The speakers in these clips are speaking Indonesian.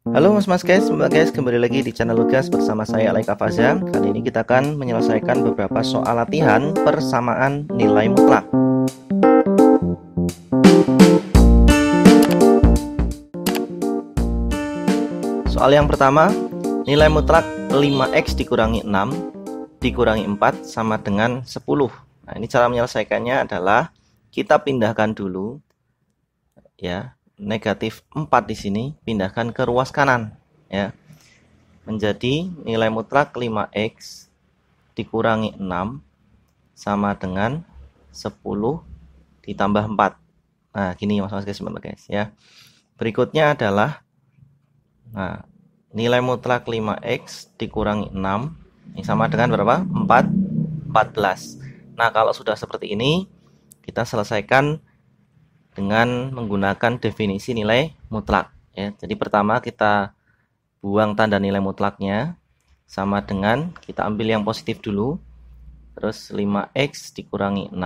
Halo mas guys, mbak guys, kembali lagi di channel Lugas bersama saya Alaika Faza. Kali ini kita akan menyelesaikan beberapa soal latihan persamaan nilai mutlak. Soal yang pertama, nilai mutlak 5x dikurangi 6 dikurangi 4 sama dengan 10. Nah, ini cara menyelesaikannya adalah kita pindahkan dulu ya, negatif 4 di sini pindahkan ke ruas kanan ya. Menjadi nilai mutlak 5x dikurangi 6 sama dengan 10 ditambah 4. Nah, gini mas guys ya. Berikutnya adalah nilai mutlak 5x dikurangi 6 ini sama dengan berapa? 14. Nah, kalau sudah seperti ini, kita selesaikan dengan menggunakan definisi nilai mutlak ya. Jadi pertama kita buang tanda nilai mutlaknya sama dengan kita ambil yang positif dulu. Terus 5x dikurangi 6.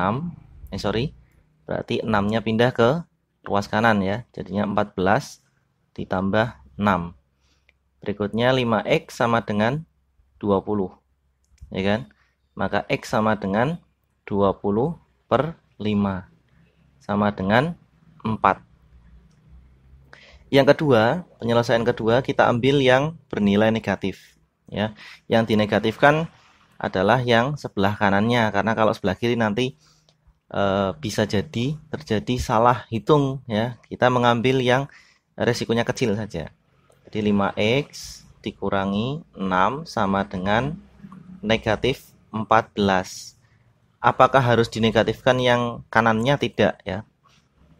Berarti 6-nya pindah ke ruas kanan ya. Jadinya 14 ditambah 6. Berikutnya 5x sama dengan 20. Ya kan? Maka x sama dengan 20 per 5 sama dengan 4. Yang kedua, penyelesaian kedua kita ambil yang bernilai negatif ya. Yang dinegatifkan adalah yang sebelah kanannya, karena kalau sebelah kiri nanti bisa jadi terjadi salah hitung ya. Kita mengambil yang resikonya kecil saja. Jadi 5x dikurangi 6 sama dengan negatif 14. Apakah harus dinegatifkan yang kanannya? Tidak ya.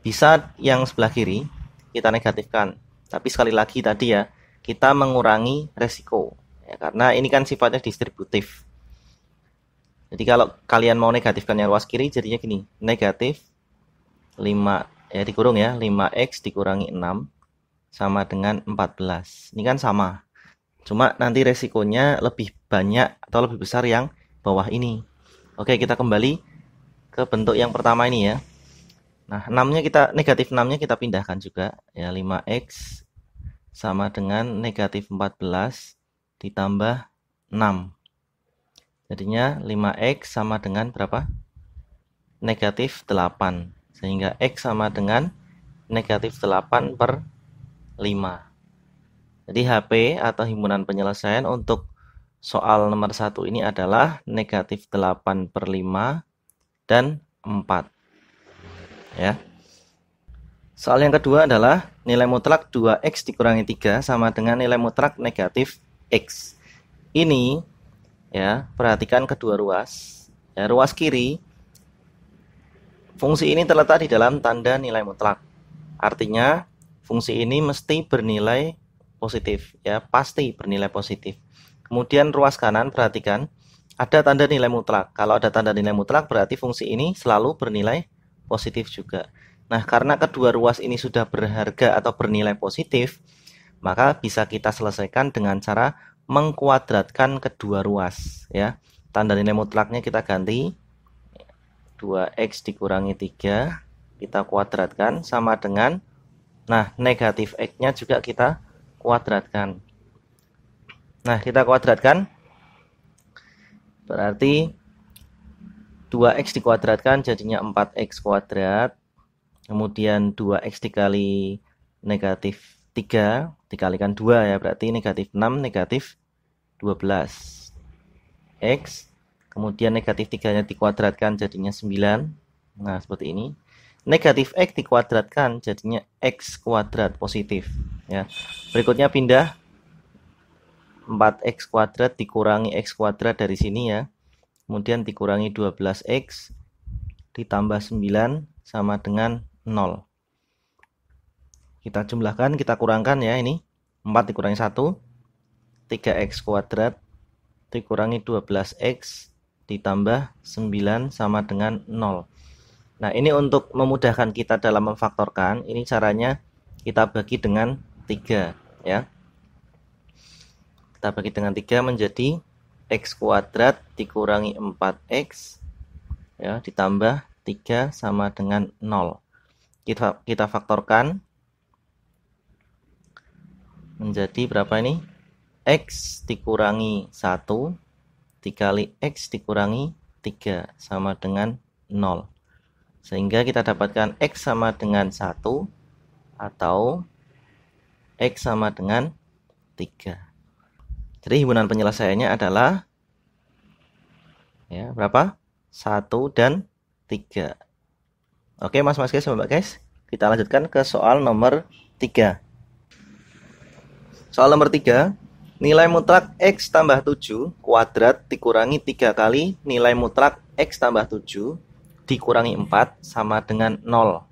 Bisa yang sebelah kiri kita negatifkan. Tapi sekali lagi tadi ya, kita mengurangi resiko ya, karena ini kan sifatnya distributif. Jadi kalau kalian mau negatifkan yang ruas kiri jadinya gini, negatif 5 ya dikurung ya, 5x dikurangi 6 sama dengan 14. Ini kan sama. Cuma nanti resikonya lebih banyak atau lebih besar yang bawah ini. Oke, kita kembali ke bentuk yang pertama ini ya. Nah, 6-nya kita negatif 6-nya kita pindahkan juga ya, 5x sama dengan negatif 14 ditambah 6. Jadinya 5x sama dengan berapa? Negatif 8. Sehingga x sama dengan negatif 8 per 5. Jadi HP atau himpunan penyelesaian untuk soal nomor 1 ini adalah negatif 8 per 5 dan 4. Ya. Soal yang kedua adalah nilai mutlak 2x dikurangi 3 sama dengan nilai mutlak negatif x. Ini ya, perhatikan kedua ruas. Ya, ruas kiri, fungsi ini terletak di dalam tanda nilai mutlak. Artinya, fungsi ini mesti bernilai positif, ya, pasti bernilai positif. Kemudian ruas kanan, perhatikan, ada tanda nilai mutlak. Kalau ada tanda nilai mutlak, berarti fungsi ini selalu bernilai positif juga. Nah, karena kedua ruas ini sudah berharga atau bernilai positif, maka bisa kita selesaikan dengan cara mengkuadratkan kedua ruas ya. Tanda nilai mutlaknya kita ganti 2x dikurangi 3 kita kuadratkan sama dengan negatif x-nya juga kita kuadratkan. Nah, kita kuadratkan berarti 2x dikuadratkan jadinya 4x kuadrat. Kemudian 2x dikali negatif 3 dikalikan 2 ya, berarti negatif 6 negatif 12 x. Kemudian negatif 3 nya dikuadratkan jadinya 9. Nah, seperti ini. Negatif x dikuadratkan jadinya x kuadrat positif ya. Berikutnya pindah 4x kuadrat dikurangi x kuadrat dari sini ya. Kemudian dikurangi 12x ditambah 9 sama dengan 0. Kita jumlahkan, kita kurangkan ya, ini 4 dikurangi 1 3x kuadrat dikurangi 12x ditambah 9 sama dengan 0. Nah, ini untuk memudahkan kita dalam memfaktorkan, ini caranya kita bagi dengan 3 ya. Kita bagi dengan 3 menjadi x kuadrat dikurangi 4x ya, ditambah 3 sama dengan 0. Kita faktorkan. menjadi berapa ini? X dikurangi 1 dikali X dikurangi 3 sama dengan 0. Sehingga kita dapatkan X sama dengan 1 atau X sama dengan 3. Jadi himpunan penyelesaiannya adalah ya, berapa? 1 dan 3. Oke, Mas guys, Mbak guys. Kita lanjutkan ke soal nomor 3. Soal nomor 3, nilai mutlak X tambah 7 kuadrat dikurangi 3 kali nilai mutlak X tambah 7 dikurangi 4 sama dengan 0.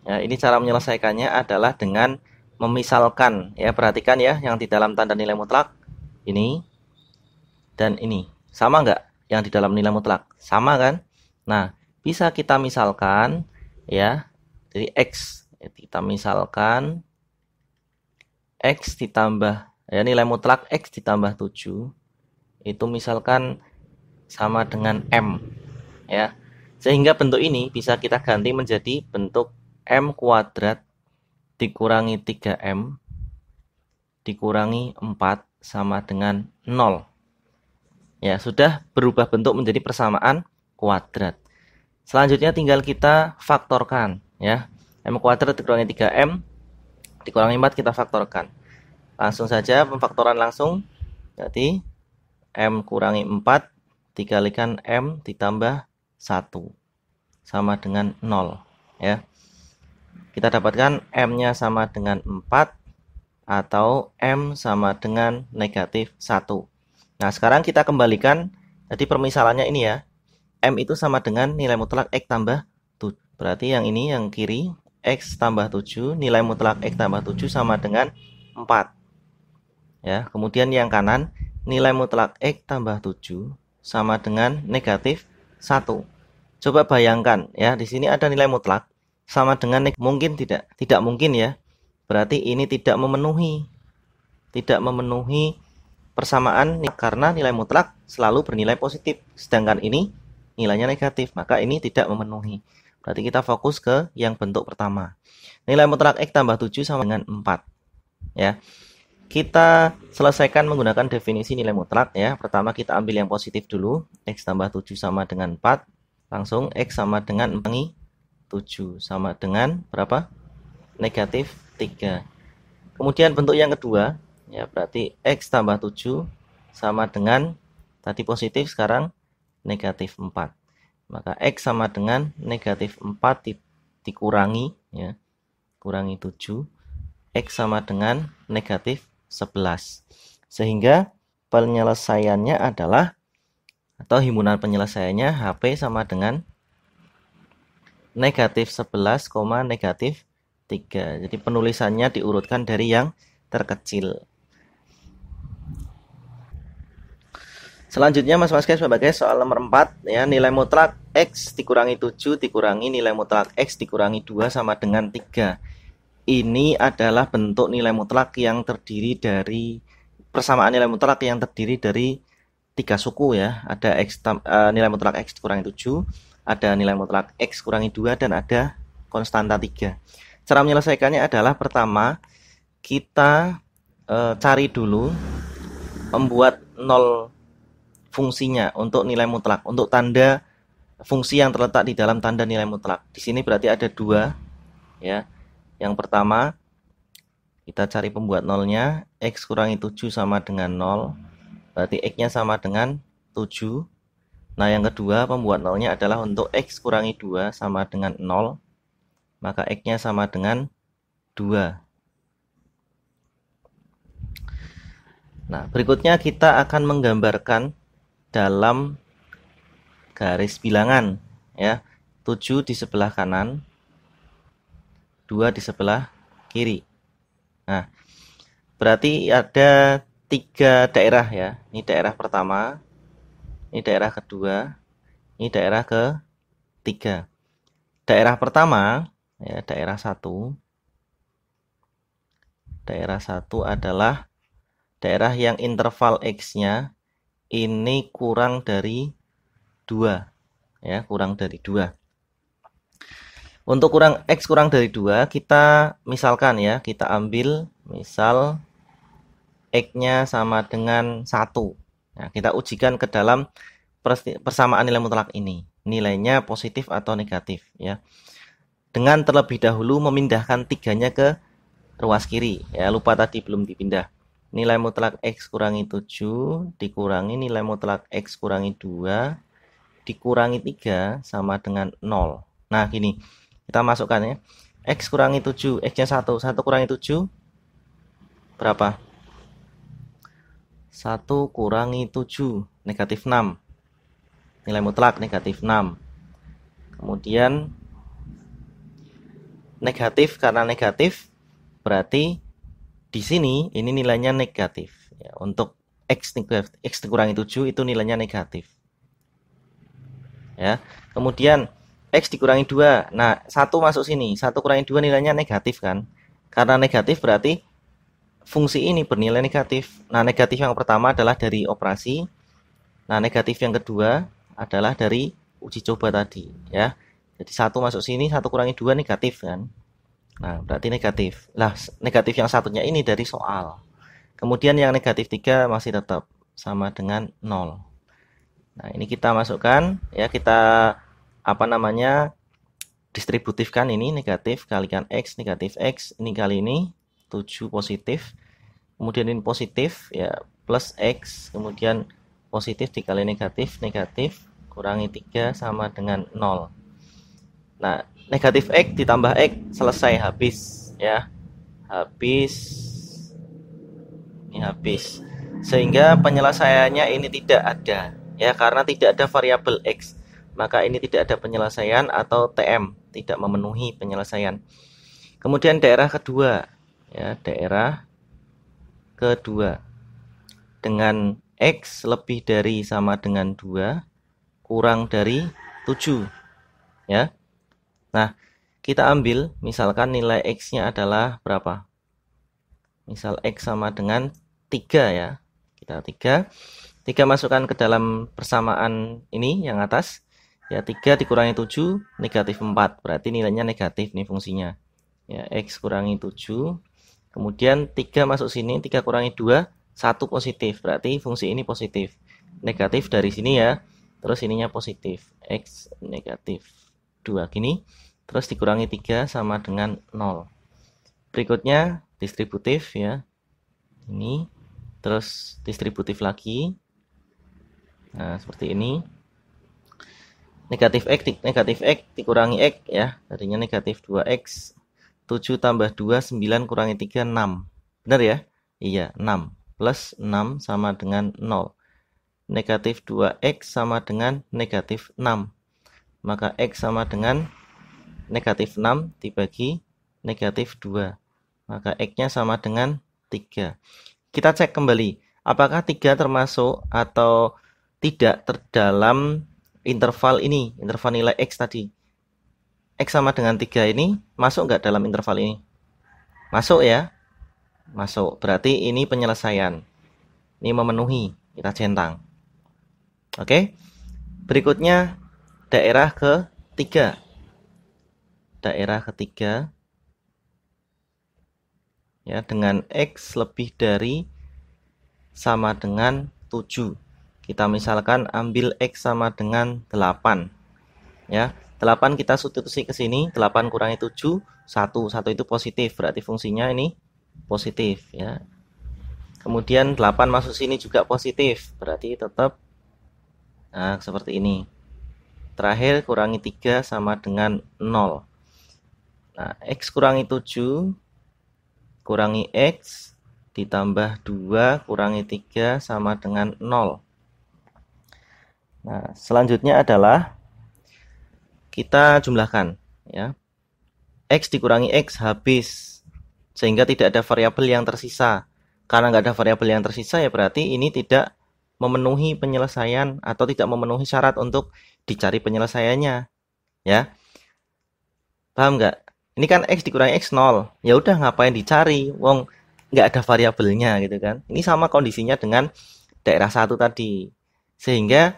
Ya, ini cara menyelesaikannya adalah dengan memisalkan. Ya, perhatikan ya, yang di dalam tanda nilai mutlak ini dan ini. Sama nggak yang di dalam nilai mutlak? Sama kan? Nah, bisa kita misalkan ya, jadi X. Kita misalkan X ditambah ya, nilai mutlak X ditambah 7 itu misalkan sama dengan M ya. Sehingga bentuk ini bisa kita ganti menjadi bentuk M kuadrat dikurangi 3M dikurangi 4 sama dengan 0. Ya, sudah berubah bentuk menjadi persamaan kuadrat. Selanjutnya tinggal kita faktorkan ya. M kuadrat dikurangi 3M dikurangi 4 kita faktorkan. Langsung saja pemfaktoran langsung. Jadi M kurangi 4 dikalikan M ditambah 1 sama dengan 0 ya. Kita dapatkan M-nya sama dengan 4 atau M sama dengan negatif 1. Nah, sekarang kita kembalikan. Jadi permisalannya ini ya. M itu sama dengan nilai mutlak X tambah 7. Berarti yang ini yang kiri X tambah 7, nilai mutlak X tambah 7 sama dengan 4. Ya, kemudian yang kanan nilai mutlak X tambah 7 sama dengan negatif 1. Coba bayangkan ya, di sini ada nilai mutlak sama dengan mungkin tidak mungkin ya. Berarti ini tidak memenuhi persamaan karena nilai mutlak selalu bernilai positif, sedangkan ini nilainya negatif, maka ini tidak memenuhi. Berarti kita fokus ke yang bentuk pertama. Nilai mutlak X tambah 7 sama dengan 4. Ya. Kita selesaikan menggunakan definisi nilai mutlak ya. Pertama kita ambil yang positif dulu. X tambah 7 sama dengan 4. Langsung X sama dengan 7 sama dengan berapa? Negatif 3. Kemudian bentuk yang kedua ya, berarti X tambah 7 sama dengan tadi positif, sekarang negatif 4. Maka X sama dengan negatif 4 dikurangi ya, kurangi 7. X sama dengan negatif 11. Sehingga penyelesaiannya adalah atau himpunan penyelesaiannya HP sama dengan negatif 11, negatif 3. Jadi penulisannya diurutkan dari yang terkecil. Selanjutnya Mas guys, sebagai soal nomor 4 ya, nilai mutlak X dikurangi 7 dikurangi nilai mutlak X dikurangi 2 sama dengan 3. Ini adalah bentuk nilai mutlak yang terdiri dari persamaan nilai mutlak yang terdiri dari 3 suku ya. Ada X, nilai mutlak X dikurangi 7, ada nilai mutlak X kurangi 2, dan ada konstanta 3. Cara menyelesaikannya adalah pertama kita cari dulu membuat 0 fungsinya untuk nilai mutlak, untuk tanda fungsi yang terletak di dalam tanda nilai mutlak. Di sini berarti ada 2 ya. Yang pertama kita cari pembuat nolnya, X kurangi 7 sama dengan 0. Berarti X-nya sama dengan 7. Nah, yang kedua pembuat nolnya adalah untuk X kurangi 2 sama dengan 0. Maka X-nya sama dengan 2. Nah, berikutnya kita akan menggambarkan dalam garis bilangan ya. 7 di sebelah kanan, 2 di sebelah kiri. Nah, berarti ada 3 daerah ya. Ini daerah pertama, ini daerah kedua, ini daerah ketiga. Daerah pertama ya, daerah 1. Daerah 1 adalah daerah yang interval X-nya ini kurang dari 2 ya, kurang dari 2. Untuk X kurang dari 2, kita misalkan ya, kita ambil misal X-nya sama dengan 1. Nah, kita ujikan ke dalam persamaan nilai mutlak ini. Nilainya positif atau negatif ya. Dengan terlebih dahulu memindahkan 3-nya ke ruas kiri. Ya, lupa tadi belum dipindah. Nilai mutlak X kurangi 7 dikurangi nilai mutlak X kurangi 2 dikurangi 3 sama dengan 0. Nah, gini. Kita masukkan ya. X kurangi 7, X-nya 1. 1 kurangi 7 berapa? 1 kurangi 7, negatif 6. Nilai mutlak negatif 6. Kemudian negatif, karena negatif berarti di sini ini nilainya negatif. Ya, untuk X dikurangi 7 itu nilainya negatif. Ya. Kemudian X dikurangi 2. Nah, 1 masuk sini. 1 kurangi 2 nilainya negatif kan? Karena negatif berarti fungsi ini bernilai negatif. Nah, negatif yang pertama adalah dari operasi. Nah, negatif yang kedua adalah dari uji coba tadi. Ya. Jadi 1 masuk sini, 1 kurangi 2 negatif kan? Nah, berarti negatif. Lah, negatif yang satunya ini dari soal. Kemudian yang negatif 3 masih tetap sama dengan 0. Nah, ini kita masukkan ya, kita distributifkan ini negatif kalikan X, negatif X, ini kali ini 7 positif. Kemudian ini positif ya, plus X, kemudian positif dikali negatif, negatif kurangi 3 sama dengan 0. Nah, negatif X ditambah X selesai, habis ya. Habis. Ini habis. Sehingga penyelesaiannya ini tidak ada ya, karena tidak ada variabel X. Maka ini tidak ada penyelesaian atau TM, tidak memenuhi penyelesaian. Kemudian daerah kedua ya, daerah kedua. Dengan X lebih dari sama dengan 2 kurang dari 7 ya. Nah, kita ambil misalkan nilai X-nya adalah berapa? Misal X sama dengan 3 ya. Kita 3 masukkan ke dalam persamaan ini yang atas. Ya, 3 dikurangi 7 negatif 4. Berarti nilainya negatif nih fungsinya. Ya, X kurangi 7. Kemudian 3 masuk sini, 3 kurangi 2, 1 positif. Berarti fungsi ini positif. Negatif dari sini ya. Terus ininya positif. X negatif 2 gini. Terus dikurangi 3 sama dengan 0. Berikutnya distributif ya. Ini. Terus distributif lagi. Nah, seperti ini. Negatif X dikurangi X ya. Tadinya negatif 2X. 7 tambah 2, 9 kurangi 3, 6. Benar ya? Iya, 6. Plus 6 sama dengan 0. Negatif 2X sama dengan negatif 6. Maka X sama dengan negatif 6 dibagi negatif 2. Maka X-nya sama dengan 3. Kita cek kembali. Apakah 3 termasuk atau tidak terdalam interval ini, interval nilai X tadi. X sama dengan 3 ini masuk nggak dalam interval ini? Masuk ya? Masuk. Berarti ini penyelesaian. Ini memenuhi. Kita centang. Oke. Berikutnya daerah ketiga. Daerah ketiga. Ya, dengan X lebih dari sama dengan 7. Kita misalkan ambil X sama dengan 8. Ya, 8 kita substitusi ke sini, 8 kurangi 7, 1. 1 itu positif, berarti fungsinya ini positif ya. Kemudian 8 masuk sini juga positif, berarti tetap seperti ini. Terakhir kurangi 3 sama dengan 0. Nah, X kurangi 7 kurangi X ditambah 2 kurangi 3 sama dengan 0. Nah, selanjutnya adalah kita jumlahkan ya. X dikurangi X habis, sehingga tidak ada variabel yang tersisa. Karena nggak ada variabel yang tersisa ya berarti ini tidak memenuhi penyelesaian atau tidak memenuhi syarat untuk dicari penyelesaiannya ya. Paham nggak? Ini kan X dikurangi X 0. Ya udah ngapain dicari? Wong nggak ada variabelnya gitu kan. Ini sama kondisinya dengan daerah 1 tadi. Sehingga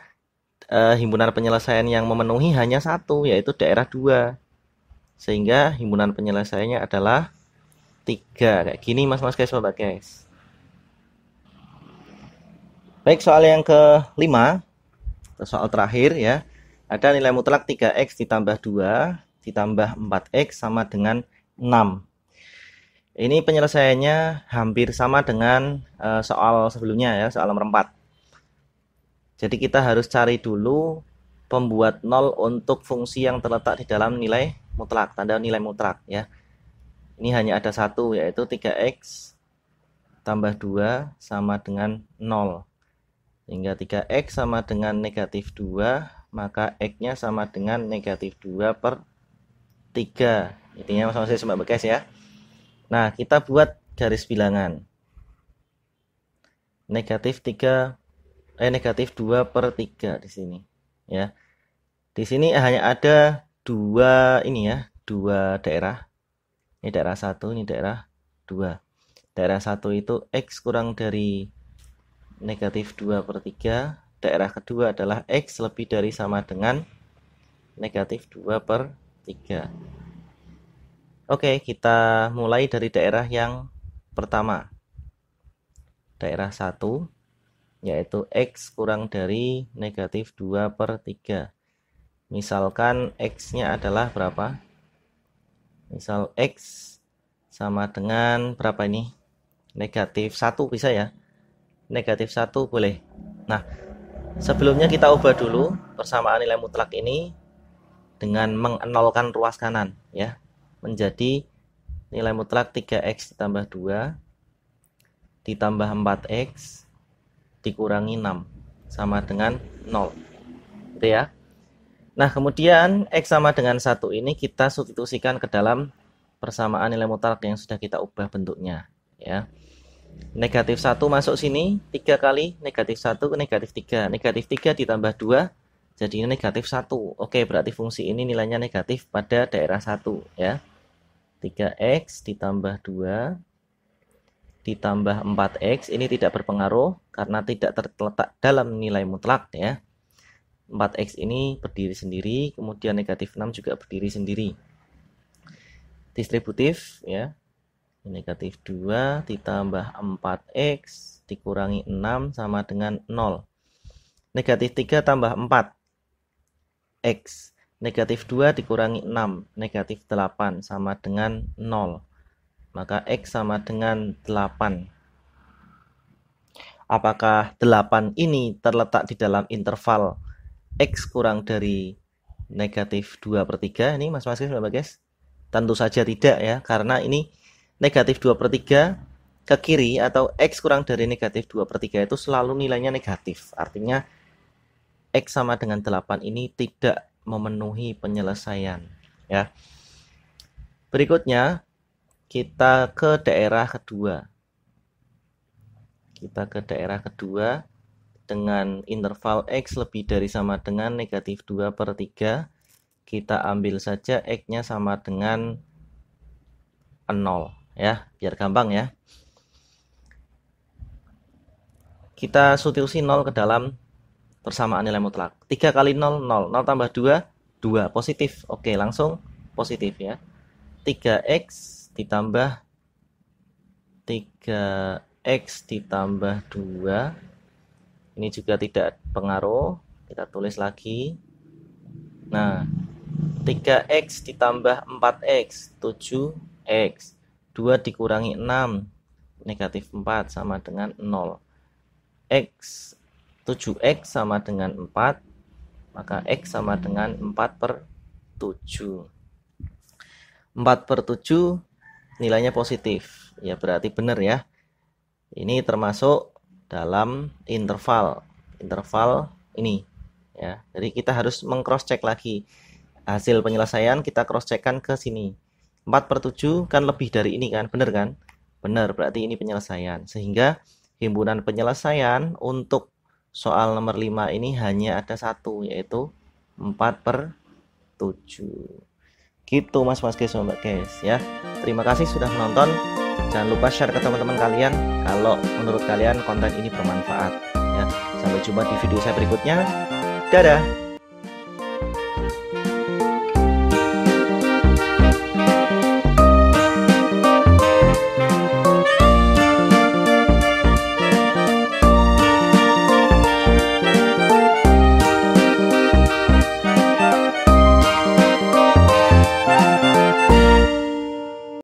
himpunan penyelesaian yang memenuhi hanya 1, yaitu daerah 2. Sehingga himpunan penyelesaiannya adalah 3. Kayak gini mas guys, sobat guys. Baik, soal yang kelima, soal terakhir ya. Ada nilai mutlak 3x ditambah 2 ditambah 4x sama dengan 6. Ini penyelesaiannya hampir sama dengan soal sebelumnya ya, soal nomor 4. Jadi kita harus cari dulu pembuat 0 untuk fungsi yang terletak di dalam nilai mutlak, tanda nilai mutlak ya. Ini hanya ada satu, yaitu 3x tambah 2 sama dengan 0. Sehingga 3x sama dengan negatif 2, maka x-nya sama dengan negatif 2 per 3. Intinya masing-masing sembah bekas ya. Nah, kita buat garis bilangan. Negatif 2 per 3 di sini ya. Di sini hanya ada dua ini ya, dua daerah. Ini daerah 1, ini daerah 2. Daerah 1 itu x kurang dari negatif 2 per 3. Daerah kedua adalah x lebih dari sama dengan negatif 2 per 3. Oke, kita mulai dari daerah yang pertama. Daerah 1, yaitu x kurang dari negatif 2 per 3. Misalkan x-nya adalah berapa? Misal x sama dengan berapa ini? Negatif 1 bisa ya? Negatif 1 boleh. Nah, sebelumnya kita ubah dulu persamaan nilai mutlak ini dengan mengenolkan ruas kanan ya. Menjadi nilai mutlak 3x ditambah 2 ditambah 4x dikurangi 6 sama dengan 0. Gitu ya. Nah, kemudian x sama dengan 1 ini kita substitusikan ke dalam persamaan nilai mutlak yang sudah kita ubah bentuknya ya. Negatif 1 masuk sini 3 kali, negatif 1 ke negatif 3. Negatif 3 ditambah 2 jadi negatif 1. Oke, berarti fungsi ini nilainya negatif pada daerah 1 ya. 3x ditambah 2 ditambah 4x ini tidak berpengaruh karena tidak terletak dalam nilai mutlak ya. 4x ini berdiri sendiri, kemudian negatif 6 juga berdiri sendiri. Distributif ya. Negatif 2 ditambah 4x dikurangi 6 sama dengan 0. Negatif 3 tambah 4 x. Negatif 2 dikurangi 6, negatif 8 sama dengan 0. Maka x sama dengan 8. Apakah 8 ini terletak di dalam interval x kurang dari negatif 2 per 3? Ini mas-mas guys? Tentu saja tidak ya, karena ini negatif 2 per 3 ke kiri atau x kurang dari negatif 2 per 3 itu selalu nilainya negatif. Artinya x sama dengan 8 ini tidak memenuhi penyelesaian ya. Berikutnya kita ke daerah kedua. Kita ke daerah kedua dengan interval x lebih dari sama dengan negatif 2 per 3. Kita ambil saja x-nya sama dengan 0 ya, biar gampang ya. Kita substitusi 0 ke dalam persamaan nilai mutlak. 3 kali 0, 0. 0 tambah 2, 2. Positif. Oke, langsung positif ya. 3x ditambah 3x ditambah 2. Ini juga tidak pengaruh. Kita tulis lagi. Nah, 3x ditambah 4x, 7x. 2 dikurangi 6, negatif 4 sama dengan 0. X 7x sama dengan 4, maka x sama dengan 4 per 7. 4 per 7 nilainya positif. Ya berarti benar ya. Ini termasuk dalam interval ini ya. Jadi kita harus meng-cross check lagi. Hasil penyelesaian kita cross checkkan ke sini. 4 per 7 kan lebih dari ini kan, benar kan? Benar, berarti ini penyelesaian. Sehingga himpunan penyelesaian untuk soal nomor 5 ini hanya ada satu, yaitu 4 per 7. Gitu mas-mas guys, mbak guys ya. Terima kasih sudah menonton. Jangan lupa share ke teman-teman kalian kalau menurut kalian konten ini bermanfaat ya. Sampai jumpa di video saya berikutnya. Dadah.